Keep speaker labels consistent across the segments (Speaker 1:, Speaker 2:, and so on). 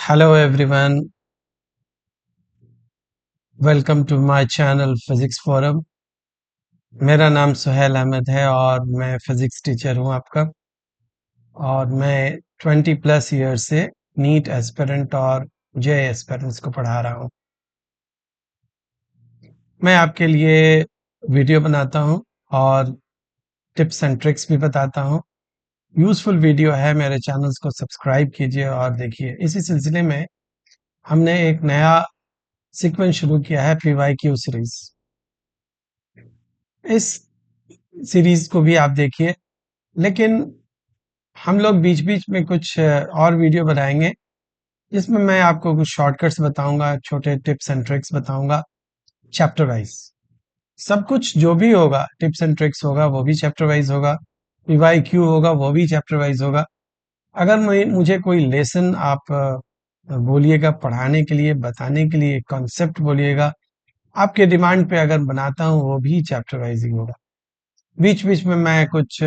Speaker 1: Hello everyone, welcome to my channel Physics Forum। मेरा नाम सुहेल अहमद है और मैं फिजिक्स टीचर हूं आपका। और मैं 20+ ईयर से नीट एस्पिरेंट और जे एस्पिरेंट्स को पढ़ा रहा हूं। मैं आपके लिए वीडियो बनाता हूं और टिप्स एंड ट्रिक्स भी बताता हूं। यूजफुल वीडियो है, मेरे चैनल्स को सब्सक्राइब कीजिए और देखिए। इसी सिलसिले में हमने एक नया सीक्वेंस शुरू किया है, पीवाईक्यू सीरीज। इस सीरीज को भी आप देखिए, लेकिन हम लोग बीच बीच में कुछ और वीडियो बनाएंगे जिसमें मैं आपको कुछ शॉर्टकट्स बताऊंगा, छोटे टिप्स एंड ट्रिक्स बताऊंगा, चैप्टर वाइज। सब कुछ जो भी होगा, टिप्स एंड ट्रिक्स होगा वो भी चैप्टर वाइज होगा, पीवाईक्यू होगा वो भी चैप्टर वाइज होगा। अगर मुझे कोई लेसन आप बोलिएगा पढ़ाने के लिए, बताने के लिए, कॉन्सेप्ट बोलिएगा, आपके डिमांड पे अगर बनाता हूँ वो भी चैप्टर वाइज ही होगा। बीच बीच में मैं कुछ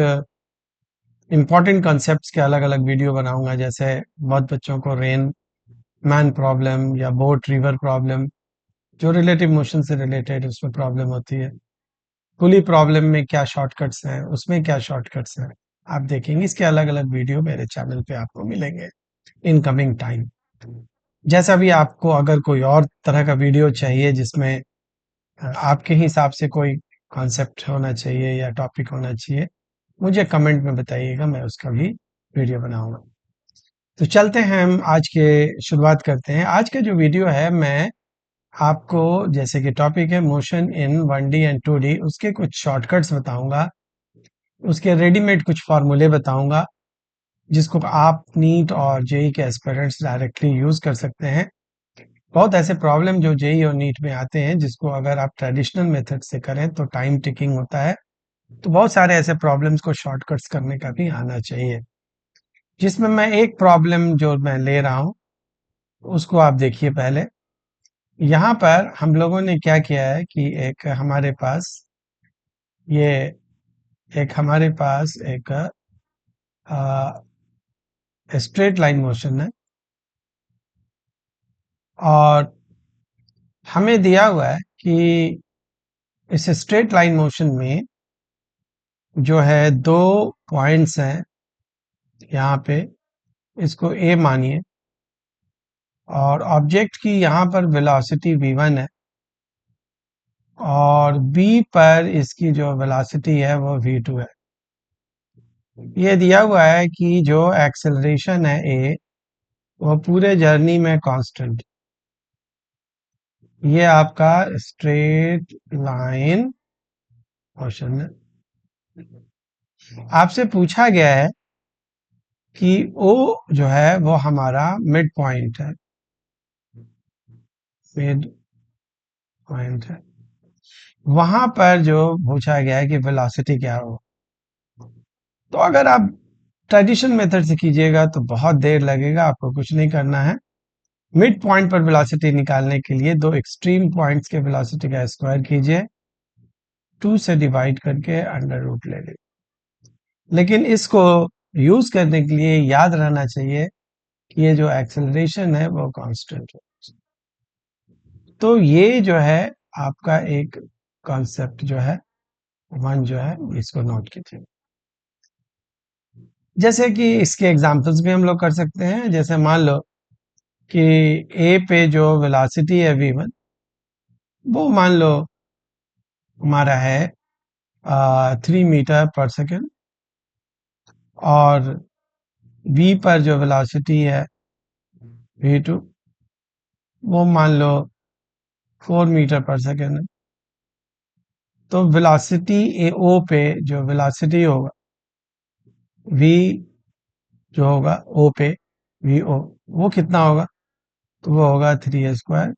Speaker 1: इम्पोर्टेंट कॉन्सेप्ट्स के अलग अलग वीडियो बनाऊंगा। जैसे बहुत बच्चों को रेन मैन प्रॉब्लम या बोट रिवर प्रॉब्लम, जो रिलेटिव मोशन से रिलेटेड उसमें प्रॉब्लम होती है। पुली प्रॉब्लम में क्या शॉर्टकट्स हैं, उसमें क्या शॉर्टकट्स हैं, आप देखेंगे। इसके अलग अलग वीडियो मेरे चैनल पे आपको मिलेंगे इन कमिंग टाइम। जैसा भी आपको अगर कोई और तरह का वीडियो चाहिए जिसमें आपके हिसाब से कोई कॉन्सेप्ट होना चाहिए या टॉपिक होना चाहिए, मुझे कमेंट में बताइएगा, मैं उसका भी वीडियो बनाऊंगा। तो चलते हैं, हम आज के शुरुआत करते हैं। आज का जो वीडियो है, मैं आपको, जैसे कि टॉपिक है motion in 1D and 2D, उसके कुछ शॉर्टकट्स बताऊंगा, उसके रेडीमेड कुछ फार्मूले बताऊंगा जिसको आप नीट और जेई के एस्पिरेंट्स डायरेक्टली यूज कर सकते हैं। बहुत ऐसे प्रॉब्लम जो जेई और नीट में आते हैं जिसको अगर आप ट्रेडिशनल मेथड से करें तो टाइम टेकिंग होता है। तो बहुत सारे ऐसे प्रॉब्लम्स को शॉर्टकट्स करने का भी आना चाहिए, जिसमें मैं एक प्रॉब्लम जो मैं ले रहा हूं उसको आप देखिए। पहले यहाँ पर हम लोगों ने क्या किया है कि ये हमारे पास एक स्ट्रेट लाइन मोशन है और हमें दिया हुआ है कि इस स्ट्रेट लाइन मोशन में जो है दो पॉइंट्स हैं यहाँ पे, इसको ए मानिए, और ऑब्जेक्ट की यहाँ पर वेलोसिटी v1 है और बी पर इसकी जो वेलोसिटी है वो v2 है। ये दिया हुआ है कि जो एक्सेलरेशन है ए, वो पूरे जर्नी में कांस्टेंट। ये आपका स्ट्रेट लाइन मोशन है। आपसे पूछा गया है कि ओ जो है वो हमारा मिड पॉइंट है, मिड पॉइंट है। वहां पर जो पूछा गया है कि वेलोसिटी क्या हो, तो अगर आप ट्रेडिशनल मेथड से कीजिएगा तो बहुत देर लगेगा, आपको कुछ नहीं करना है। मिड पॉइंट पर वेलोसिटी निकालने के लिए दो एक्सट्रीम पॉइंट्स के वेलोसिटी का स्क्वायर कीजिए, 2 से डिवाइड करके अंडर रूट ले लीजिए। लेकिन इसको यूज करने के लिए याद रहना चाहिए कि ये जो एक्सेलरेशन है वो कांस्टेंट है। तो ये जो है आपका एक कॉन्सेप्ट जो है, वन जो है, इसको नोट कीजिए। जैसे कि इसके एग्जांपल्स भी हम लोग कर सकते हैं। जैसे मान लो कि ए पे जो वेलोसिटी है v1, वो मान लो हमारा है 3 मीटर पर सेकेंड, और बी पर जो वेलोसिटी है v2, वो मान लो 4 मीटर पर सेकेंड है। तो वेलोसिटी ए ओ पे जो वेलोसिटी होगा v, जो होगा ओ पे वी ओ, वो कितना होगा? तो वो होगा 3 square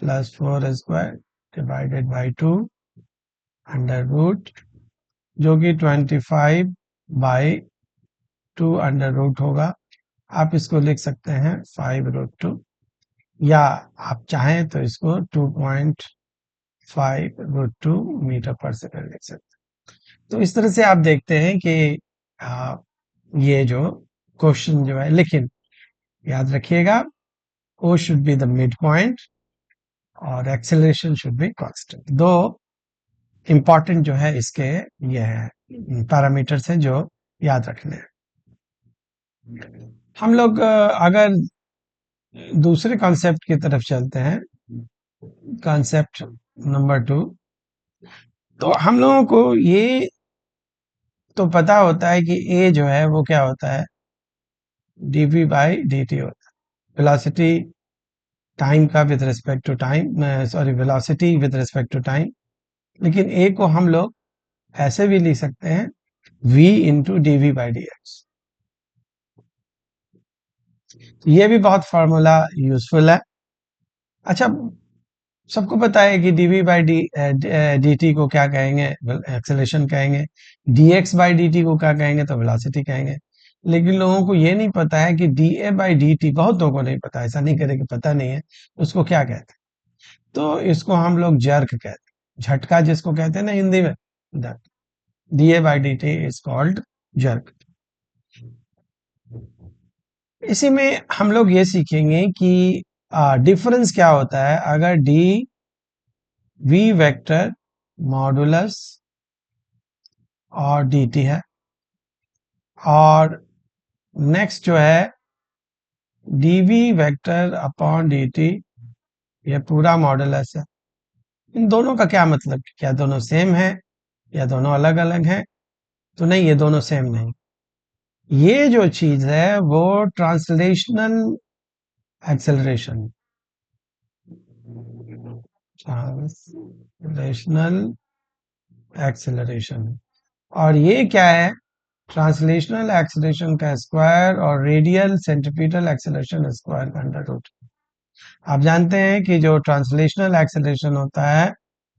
Speaker 1: plus 4 square divided by 2 under root, जो कि 25/2 अंडर रूट होगा। आप इसको लिख सकते हैं 5√2, या आप चाहें तो इसको 2.5√2 मीटर पर सेकेंड लिख सकते हैं। तो इस तरह से आप देखते हैं कि आ, ये जो क्वेश्चन जो है, लेकिन याद रखिएगा O should be the mid point और एक्सेलरेशन शुड बी कांस्टेंट। दो इंपॉर्टेंट जो है इसके ये है पैरामीटर्स हैं जो याद रखने हैं। हम लोग अगर दूसरे कॉन्सेप्ट की तरफ चलते हैं, कॉन्सेप्ट नंबर 2, तो हम लोगों को ये तो पता होता है कि ए जो है वो क्या होता है, dv बाई dt होता है, वेलोसिटी टाइम का with respect to time, sorry velocity with respect to time. लेकिन ए को हम लोग ऐसे भी लिख सकते हैं v into d v by d x. ये भी बहुत फार्मूला यूजफुल है। अच्छा, सबको पता है कि dv बाई डी टी को क्या कहेंगे, एक्सेलरेशन कहेंगे। dx बाई डी टी को क्या कहेंगे, तो वेलोसिटी कहेंगे। लेकिन लोगों को ये नहीं पता है कि da बाई डी टी, बहुत लोगों को नहीं पता, ऐसा नहीं करे कि पता नहीं है, उसको क्या कहते हैं। तो इसको हम लोग जर्क कहते हैं, झटका जिसको कहते हैं ना हिंदी में, da by D T is called jerk. इसी में हम लोग ये सीखेंगे कि डिफरेंस क्या होता है अगर डी वी वेक्टर मॉडुलस और dt है, और नेक्स्ट जो है dv वेक्टर अपॉन dt, ये पूरा मॉडुलस है। इन दोनों का क्या मतलब, क्या दोनों सेम है या दोनों अलग अलग हैं? तो नहीं, ये दोनों सेम नहीं। ये जो चीज है वो ट्रांसलेशनल एक्सेलरेशन, ट्रांसलेशनल एक्सेलरेशन। और ये क्या है, ट्रांसलेशनल एक्सेलरेशन का स्क्वायर और रेडियल सेंट्रीपिटल एक्सेलरेशन स्क्वायर का अंडर रूट। आप जानते हैं कि जो ट्रांसलेशनल एक्सेलरेशन होता है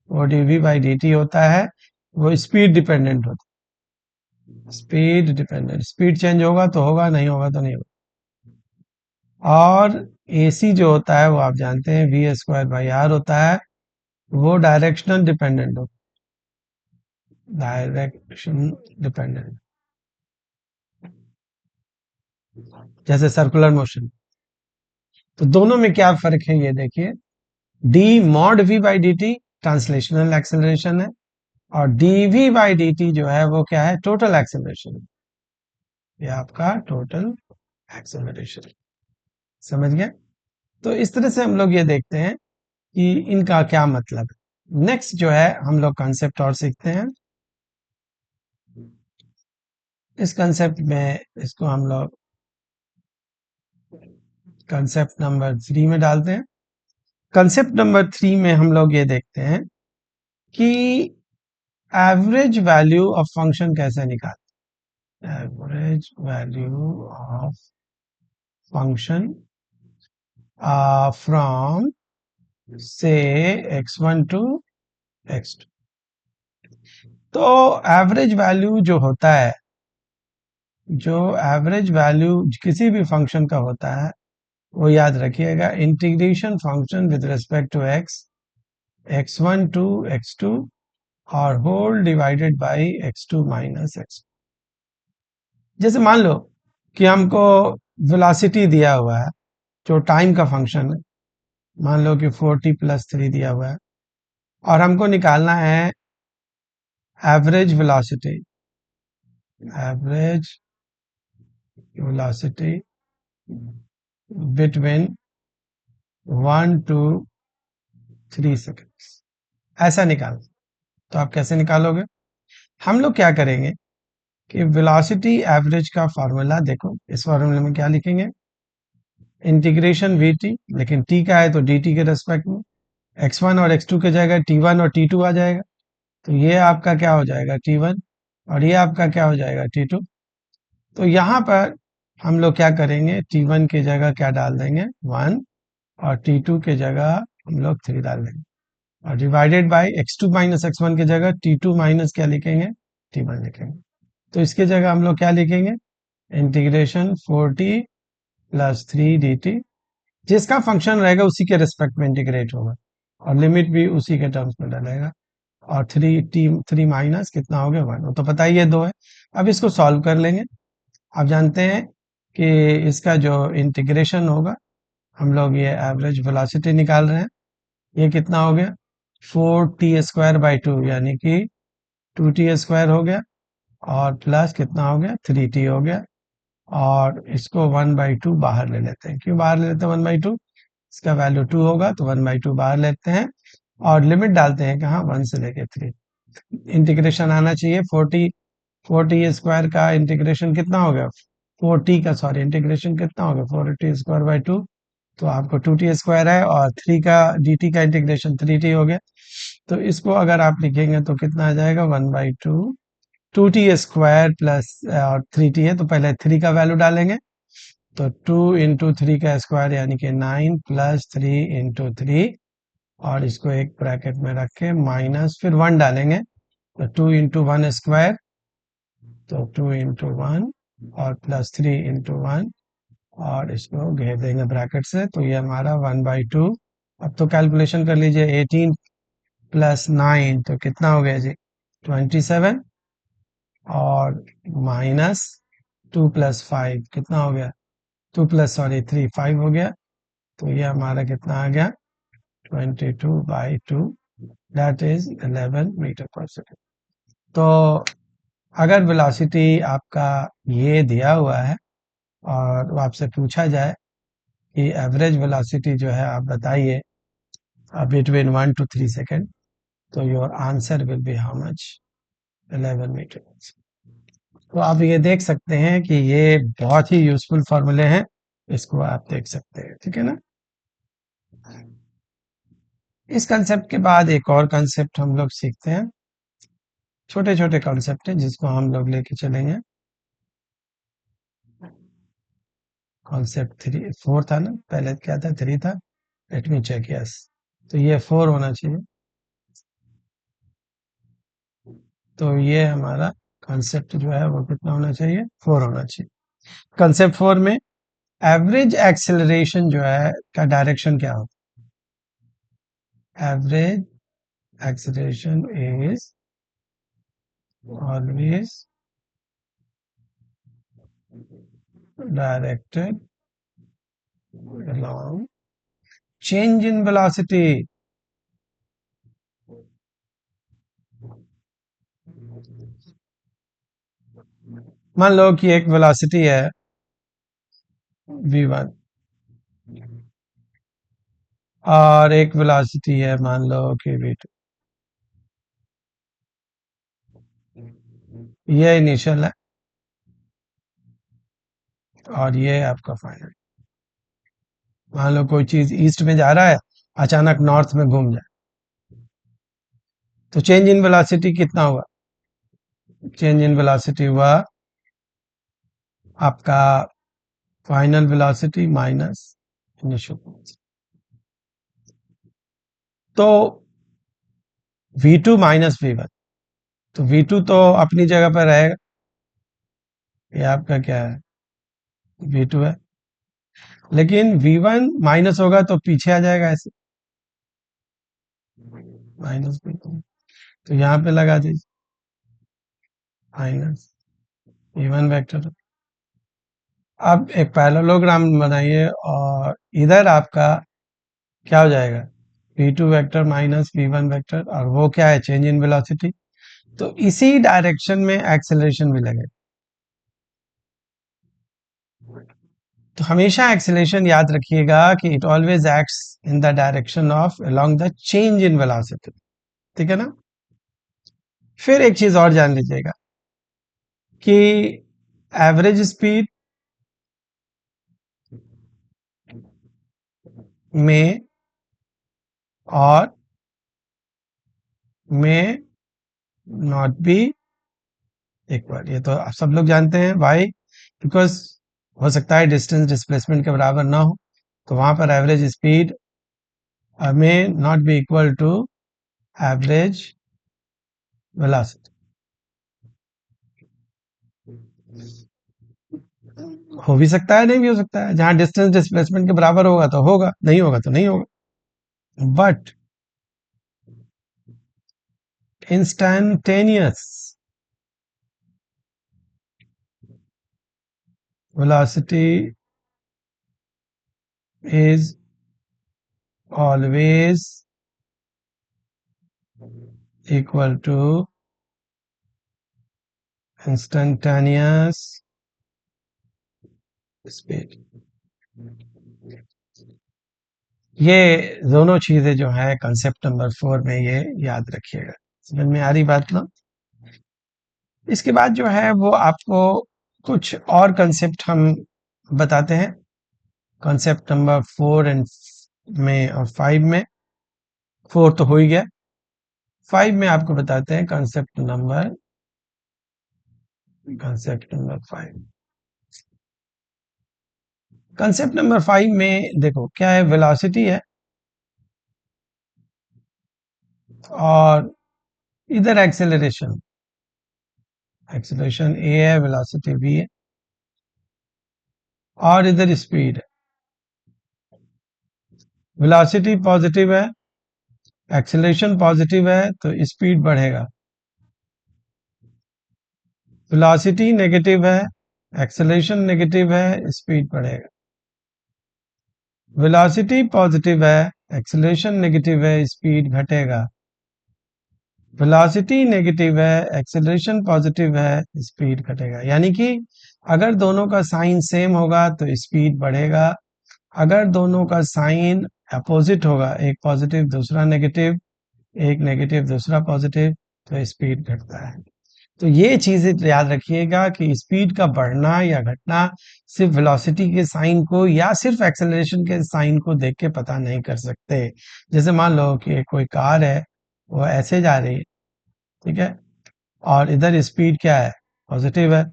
Speaker 1: वो dv बाई dt होता है, वो स्पीड डिपेंडेंट होता है, स्पीड डिपेंडेंट, स्पीड चेंज होगा तो होगा, नहीं होगा तो नहीं होगा। और ac जो होता है वो आप जानते हैं v स्क्वायर बाई r होता है, वो डायरेक्शनल डिपेंडेंट होता है, डायरेक्शन डिपेंडेंट, जैसे सर्कुलर मोशन। तो दोनों में क्या फर्क है ये देखिए, d mod v by D T translational acceleration है, और dv बाई dt जो है वो क्या है, टोटल एक्सेलरेशन। ये आपका टोटल एक्सेलरेशन, समझ गए। तो इस तरह से हम लोग ये देखते हैं कि इनका क्या मतलब है। नेक्स्ट जो है हम लोग कंसेप्ट और सीखते हैं। इस कंसेप्ट में इसको हम लोग कंसेप्ट नंबर 3 में डालते हैं। कंसेप्ट नंबर 3 में हम लोग ये देखते हैं कि एवरेज वैल्यू ऑफ फंक्शन कैसे निकालते हैं। Average value of function from से x1 टू x2। तो एवरेज वैल्यू जो होता है, जो एवरेज वैल्यू किसी भी फंक्शन का होता है, वो याद रखिएगा, integration function with respect to x, x1 to x2 और whole divided by x2 minus x। जैसे मान लो कि हमको वेलोसिटी दिया हुआ है, जो टाइम का फंक्शन है, मान लो कि 40 प्लस 3 दिया हुआ है, और हमको निकालना है average velocity, average velocity between 1 to 3 seconds, ऐसा निकाल। तो आप कैसे निकालोगे, हम लोग क्या करेंगे कि वेलोसिटी एवरेज का फार्मूला देखो, इस फार्मूले में क्या लिखेंगे, इंटीग्रेशन वी टी, लेकिन टी का है तो डी टी के रेस्पेक्ट में, x1 और x2 के जगह t1 और t2 आ जाएगा, तो ये आपका क्या हो जाएगा t1, और ये आपका क्या हो जाएगा t2। तो यहाँ पर हम लोग क्या करेंगे, t1 की जगह क्या डाल देंगे 1, और t2 की जगह हम लोग 3 डाल देंगे, और divided by x2 minus x1 की जगह t2 माइनस क्या लिखेंगे, t1 लिखेंगे। तो इसके जगह हम लोग क्या लिखेंगे, इंटीग्रेशन 40 प्लस 3 dt, जिसका फंक्शन रहेगा उसी के रिस्पेक्ट में इंटीग्रेट होगा, और लिमिट भी उसी के टर्म्स में डालेगा, और 3 माइनस कितना हो गया 1, तो पता ही ये 2 है। अब इसको सॉल्व कर लेंगे। आप जानते हैं कि इसका जो इंटीग्रेशन होगा, हम लोग ये एवरेज वेलोसिटी निकाल रहे हैं। ये कितना हो गया 4t² बाई 2 यानी कि 2t² हो गया और प्लस कितना हो गया 3t हो गया। और इसको 1/2 बाहर ले लेते हैं। क्यों बाहर ले लेते हैं 1/2? इसका वैल्यू 2 होगा तो 1/2 बाहर लेते हैं और लिमिट डालते हैं कहाँ 1 से लेके 3। इंटीग्रेशन आना चाहिए 4t² का इंटीग्रेशन कितना हो गया 4t का सॉरी इंटीग्रेशन कितना हो गया 4t² बाई 2। तो आपको 2t² है और 3 का dt का इंटीग्रेशन 3t हो गया। तो इसको अगर आप लिखेंगे तो कितना आ जाएगा 1/2 2t² प्लस और 3t है तो पहले 3 का वैल्यू डालेंगे। तो 2 × 3 का स्क्वायर यानी कि 9 प्लस 3 × 3 और इसको एक ब्रैकेट में रख के माइनस फिर 1 डालेंगे तो 2 × 1² तो 2 × 1 और प्लस 3 × 1 और इसको घेर देंगे ब्रैकेट से तो ये हमारा 1/2। अब तो कैलकुलेशन कर लीजिए 18 प्लस 9 तो कितना हो गया जी 27 और माइनस 2 प्लस 5 कितना हो गया 2 प्लस सॉरी 3 5 हो गया। तो ये हमारा कितना आ गया 22/2 दैट इज 11 मीटर पर सेकेंड। तो अगर वेलोसिटी आपका ये दिया हुआ है और वो आपसे पूछा जाए कि एवरेज वेलोसिटी जो है आप बताइए बिटवीन 1 to 3 सेकेंड तो your answer will be how much 11 metre. तो आप ये देख सकते हैं कि ये बहुत ही यूजफुल फॉर्मूले हैं। इसको आप देख सकते हैं ठीक है ना। इस कंसेप्ट के बाद एक और कंसेप्ट हम लोग सीखते हैं। छोटे छोटे कॉन्सेप्ट हैं जिसको हम लोग लेके चलेंगे। कॉन्सेप्ट 4 था ना पहले क्या था 3 था। लेट मी चेक यस तो ये 4 होना चाहिए। तो ये हमारा कॉन्सेप्ट जो है वो कितना होना चाहिए 4 होना चाहिए। कॉन्सेप्ट 4 में एवरेज एक्सेलरेशन जो है का डायरेक्शन क्या होता है। Average acceleration is always directed along change in velocity। मान लो कि एक वेलोसिटी है v1 और एक वेलोसिटी है मान लो कि v2। ये इनिशियल है और ये आपका फाइनल। मान लो कोई चीज ईस्ट में जा रहा है अचानक नॉर्थ में घूम जाए तो चेंज इन वेलोसिटी कितना हुआ। चेंज इन वेलोसिटी हुआ आपका फाइनल वेलोसिटी माइनस इनिशियल। तो v2 माइनस v1 तो v2 तो अपनी जगह पर रहेगा। ये आपका क्या है v2 है लेकिन v1 माइनस होगा तो पीछे आ जाएगा ऐसे माइनस v2 तो यहाँ पे लगा दीजिए माइनस v1 वेक्टर। अब एक पैरेललोग्राम बनाइए और इधर आपका क्या हो जाएगा v2 vector minus v1 vector और वो क्या है चेंज इन वेलोसिटी। तो इसी डायरेक्शन में एक्सेलरेशन भी लगेगा। तो हमेशा एक्सेलरेशन याद रखिएगा कि it always acts in the direction of along the change in velocity. ठीक है ना। फिर एक चीज और जान लीजिएगा कि एवरेज स्पीड में और में नॉट बी इक्वल। ये तो आप सब लोग जानते हैं वाई बिकॉज हो सकता है डिस्टेंस डिस्प्लेसमेंट के बराबर ना हो तो वहां पर एवरेज स्पीड में not be equal to average velocity. हो भी सकता है नहीं भी हो सकता है। जहां डिस्टेंस डिस्प्लेसमेंट के बराबर होगा तो होगा नहीं होगा तो नहीं होगा। But instantaneous velocity is always equal to instantaneous speed। ये दोनों चीजें जो है कंसेप्ट नंबर 4 में ये याद रखिएगा। समझ में आ रही बात ना? इसके बाद जो है वो आपको कुछ और कंसेप्ट हम बताते हैं कंसेप्ट नंबर 4 एंड में और 5 में। 4 तो हो ही गया, 5 में आपको बताते हैं कंसेप्ट नंबर 5। कंसेप्ट नंबर 5 में देखो क्या है, वेलोसिटी है और इधर एक्सेलरेशन, एक्सेलरेशन ए है, वेलोसिटी बी है और इधर स्पीड है। वेलोसिटी पॉजिटिव है, एक्सेलरेशन पॉजिटिव है तो स्पीड बढ़ेगा। वेलोसिटी नेगेटिव है, एक्सेलरेशन नेगेटिव है, स्पीड बढ़ेगा। वेलोसिटी पॉजिटिव है, एक्सेलरेशन नेगेटिव है, स्पीड घटेगा। वेलोसिटी नेगेटिव है, एक्सेलरेशन पॉजिटिव है, स्पीड घटेगा। यानी कि अगर दोनों का साइन सेम होगा तो स्पीड बढ़ेगा, अगर दोनों का साइन अपोजिट होगा, एक पॉजिटिव दूसरा नेगेटिव, एक नेगेटिव दूसरा पॉजिटिव, तो स्पीड घटता है। तो ये चीजें याद रखिएगा कि स्पीड का बढ़ना या घटना सिर्फ वेलोसिटी के साइन को या सिर्फ एक्सेलरेशन के साइन को देख के पता नहीं कर सकते। जैसे मान लो कि कोई कार है, वो ऐसे जा रही है, ठीक है, और इधर स्पीड क्या है, पॉजिटिव है,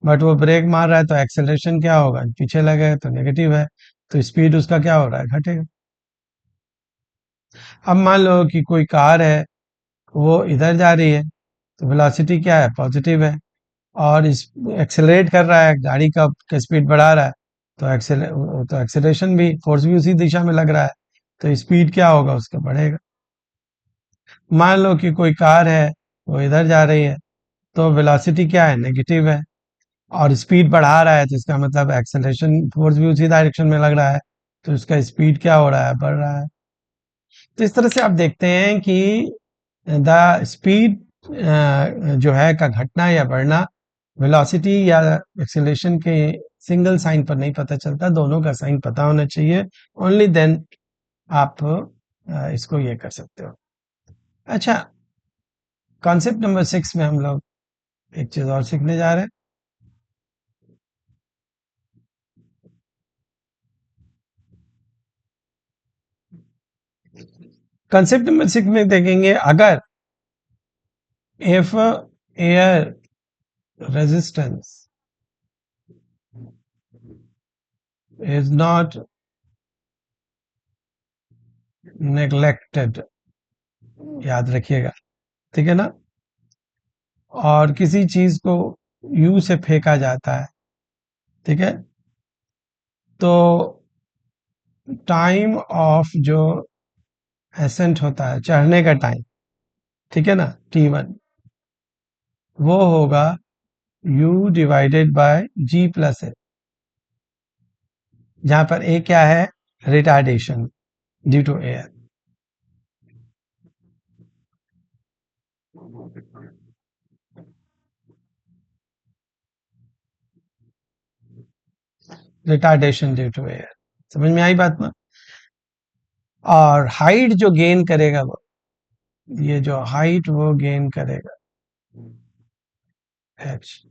Speaker 1: बट वो ब्रेक मार रहा है तो एक्सेलरेशन क्या होगा, पीछे लगे तो नेगेटिव है, तो स्पीड उसका क्या हो रहा है, घटेगा। अब मान लो कि कोई कार है, वो इधर जा रही है तो वेलोसिटी क्या है, पॉजिटिव है, और इस एक्सेलरेट कर रहा है, गाड़ी का स्पीड बढ़ा रहा है, तो एक्सेलरेशन भी, फोर्स भी उसी दिशा में लग रहा है, तो स्पीड क्या होगा, उसका बढ़ेगा। मान लो कि कोई कार है, वो इधर जा रही है, तो वेलोसिटी क्या है, नेगेटिव है, और स्पीड बढ़ा रहा है, तो इसका मतलब एक्सेलरेशन फोर्स भी उसी डायरेक्शन में लग रहा है, तो इसका स्पीड क्या हो रहा है, बढ़ रहा है। तो इस तरह से आप देखते हैं कि द स्पीड जो है का घटना या बढ़ना वेलोसिटी या एक्सेलरेशन के सिंगल साइन पर नहीं पता चलता, दोनों का साइन पता होना चाहिए, ओनली देन आप इसको ये कर सकते हो। अच्छा, कॉन्सेप्ट नंबर 6 में हम लोग एक चीज और सीखने जा रहे हैं। कॉन्सेप्ट नंबर 6 में देखेंगे, अगर if air resistance is not neglected, याद रखिएगा, ठीक है ना, और किसी चीज को यू से फेंका जाता है, ठीक है, तो टाइम ऑफ जो एसेंट होता है, चढ़ने का टाइम, ठीक है ना, T1, वो होगा U divided by G plus a, जहां पर ए क्या है, retardation due to air. Retardation due to air, समझ में आई बात ना? और हाइट जो गेन करेगा वो, ये जो हाइट वो गेन करेगा, एच,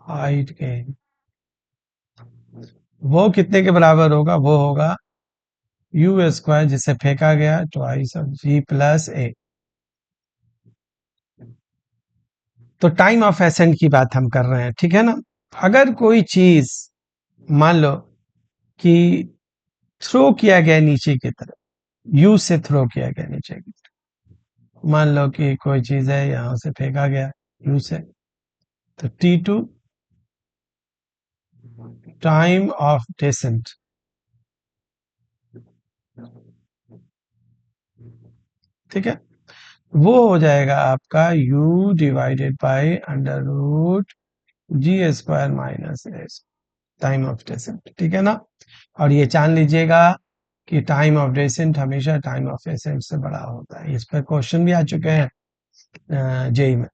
Speaker 1: हाइट गेन, वो कितने के बराबर होगा, वो होगा यू स्क्वायर, जिसे फेंका गया, ट्वाइस ऑफ जी प्लस ए। तो टाइम ऑफ एसेंट की बात हम कर रहे हैं, ठीक है ना। अगर कोई चीज मान लो कि थ्रो किया गया नीचे की तरफ, यू से थ्रो किया गया नीचे की तरफ, मान लो कि कोई चीज है यहां से फेंका गया यू से, तो T2 टाइम ऑफ डेसेंट, ठीक है, वो हो जाएगा आपका u divided by under root g square minus s, time of descent, ठीक है ना। और ये जान लीजिएगा कि टाइम ऑफ डेसेंट हमेशा टाइम ऑफ एसेंट से बड़ा होता है। इस पर क्वेश्चन भी आ चुके हैं जेई में,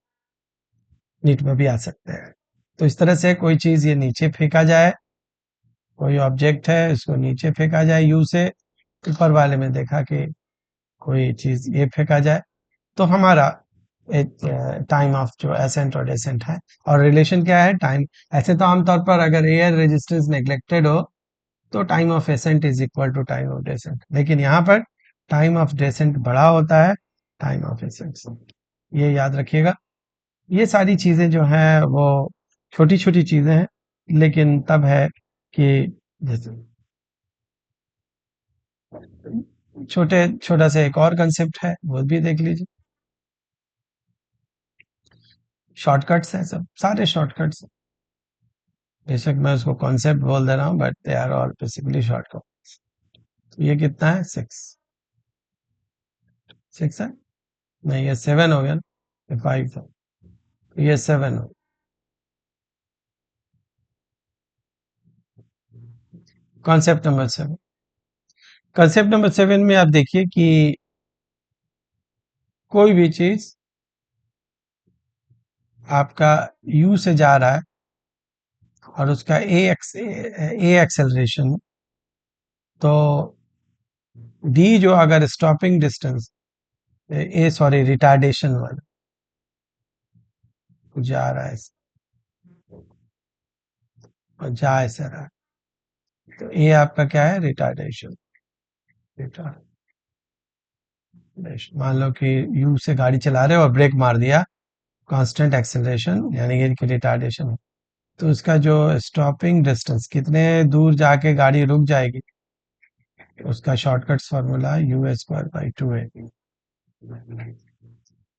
Speaker 1: नीट में भी आ सकते हैं। तो इस तरह से कोई चीज ये नीचे फेंका जाए, कोई ऑब्जेक्ट है इसको नीचे फेंका जाए यू से, ऊपर वाले में देखा कि कोई चीज ये फेंका जाए, तो हमारा टाइम ऑफ जो एसेंट और डेसेंट है। और रिलेशन क्या है टाइम, ऐसे तो आमतौर पर अगर एयर रेजिस्टेंस नेग्लेक्टेड हो तो time of ascent is equal to time of descent, लेकिन यहाँ पर टाइम ऑफ डेसेंट बड़ा होता है टाइम ऑफ एसेंट से, ये याद रखिएगा। ये सारी चीजें जो हैं वो छोटी छोटी चीजें हैं, लेकिन तब है कि जैसे छोटा सा एक और कंसेप्ट है वो भी देख लीजिए। शॉर्टकट्स हैं, सब सारे शॉर्टकट्स। बेशक मैं उसको कॉन्सेप्ट बोल दे रहा हूँ but they are all basically shortcut. तो ये कितना है 6, 6 है, नहीं ये 7 हो गया ना, ये 5 था, ये 7 हो। कॉन्सेप्ट नंबर 7, कॉन्सेप्ट नंबर 7 में आप देखिए कि कोई भी चीज आपका यू से जा रहा है और उसका ए एक्सेलरेशन, तो डी जो अगर स्टॉपिंग डिस्टेंस, ए सॉरी रिटार्डेशन वाला जा रहा है और जा ऐसा रहा है, तो ए आपका क्या है रिटार्डेशन। रिटार्डेशन मान लो कि यू से गाड़ी चला रहे हो और ब्रेक मार दिया, कांस्टेंट एक्सेलरेशन यानी कि रिटार्डेशन। तो उसका जो स्टॉपिंग डिस्टेंस कितने दूर जाके गाड़ी रुक जाएगी, उसका shortcuts formula you square by 2 है,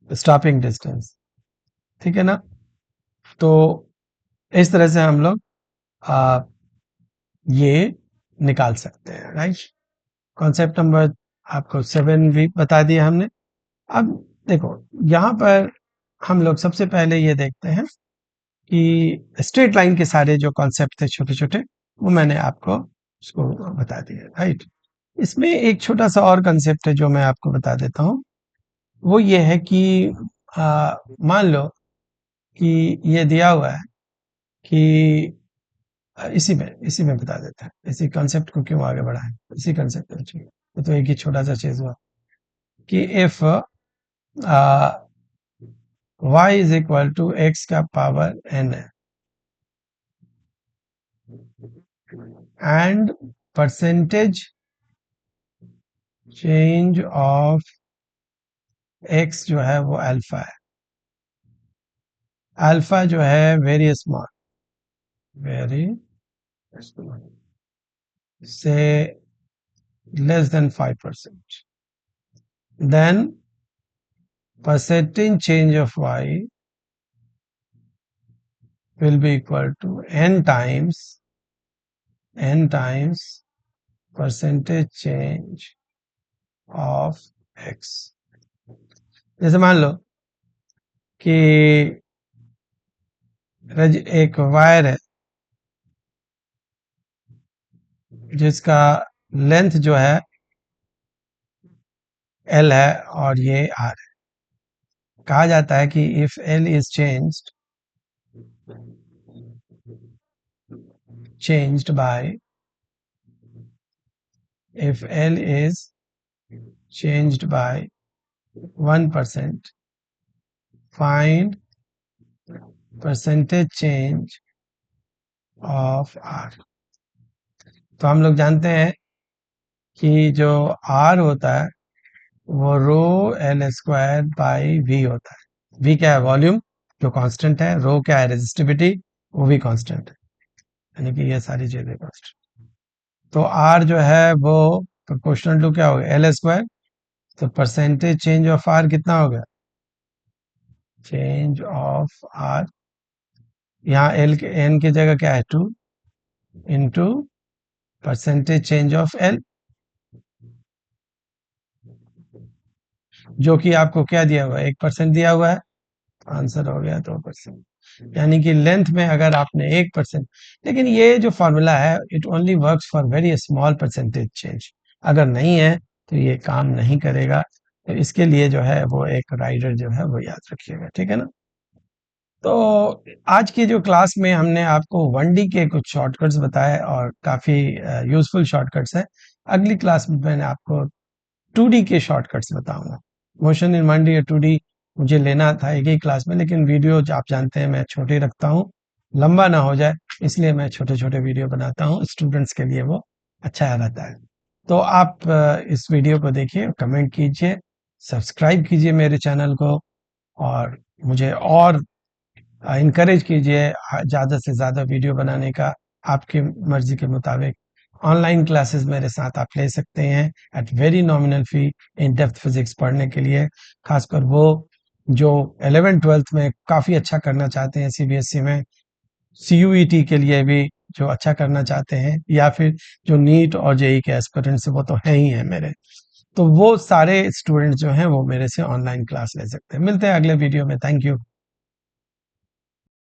Speaker 1: स्टॉपिंग डिस्टेंस, ठीक है ना। तो इस तरह से हम लोग आ, ये निकाल सकते हैं, राइट। कॉन्सेप्ट नंबर आपको 7 भी बता दिया हमने। अब देखो यहाँ पर हम लोग सबसे पहले ये देखते हैं कि स्ट्रेट लाइन के सारे जो कॉन्सेप्ट थे छोटे छोटे, वो मैंने आपको उसको बता दिया, राइट। इसमें एक छोटा सा और कंसेप्ट है जो मैं आपको बता देता हूँ। वो ये है कि मान लो कि ये दिया हुआ है कि इसी में बता देता है, इसी कंसेप्ट को क्यों आगे बढ़ाएं, इसी कंसेप्ट को चाहिए। तो एक ही छोटा सा चीज हुआ कि if y is equal to x का पावर n है and percentage change of x जो है वो अल्फा है, अल्फा जो है वेरी स्मॉल, वेरी से less than 5%, then percentage change of y will be equal to n times percentage change of x। जैसे मान लो कि एक वायर है जिसका लेंथ जो है l है और ये r है। कहा जाता है कि if l is changed by if l is changed by 1%, find percentage change of r। तो हम लोग जानते हैं कि जो r होता है वो rho l square by v होता है। वी क्या है वॉल्यूम जो कांस्टेंट है, रो क्या है रेजिस्टिविटी वो भी कांस्टेंट है, यानी कि ये सारी चीजें कांस्टेंट। तो आर जो है वो प्रोपोर्शनल टू क्या हो गया एल स्क्वायर, तो परसेंटेज चेंज ऑफ आर कितना हो गया, चेंज ऑफ आर, यहाँ एल के एन की जगह क्या है 2 into percentage change of L, जो कि आपको क्या दिया हुआ है, 1% दिया हुआ है, आंसर हो गया 2%। यानी कि लेंथ में अगर आपने 1%, लेकिन ये जो फॉर्मूला है it only works for very small percentage change, अगर नहीं है तो ये काम नहीं करेगा। तो इसके लिए जो है वो एक राइडर जो है वो याद रखिएगा, ठीक है ना। तो आज की जो क्लास में हमने आपको 1D के कुछ शॉर्टकट्स बताए और काफ़ी यूज़फुल शॉर्टकट्स हैं। अगली क्लास में मैंने आपको 2D के शॉर्टकट्स बताऊंगा। मोशन इन 1D या 2D मुझे लेना था एक ही क्लास में, लेकिन वीडियो जो आप जानते हैं मैं छोटे रखता हूँ, लंबा ना हो जाए, इसलिए मैं छोटे छोटे वीडियो बनाता हूँ, स्टूडेंट्स के लिए वो अच्छा रहता है। तो आप इस वीडियो को देखिए, कमेंट कीजिए, सब्सक्राइब कीजिए मेरे चैनल को, और मुझे और इनकरेज कीजिए ज़्यादा से ज़्यादा वीडियो बनाने का। आपकी मर्ज़ी के मुताबिक ऑनलाइन क्लासेस मेरे साथ आप ले सकते हैं at very nominal fee, in depth physics पढ़ने के लिए। ख़ासकर वो जो 11th-12th में काफ़ी अच्छा करना चाहते हैं सीबीएसई में, सीयूईटी के लिए भी जो अच्छा करना चाहते हैं, या फिर जो नीट और जेईई के एस्पिरेंट्स वो तो हैं ही हैं मेरे। तो वो सारे स्टूडेंट्स जो हैं वो मेरे से ऑनलाइन क्लास ले सकते हैं। मिलते हैं अगले वीडियो में। Thank you.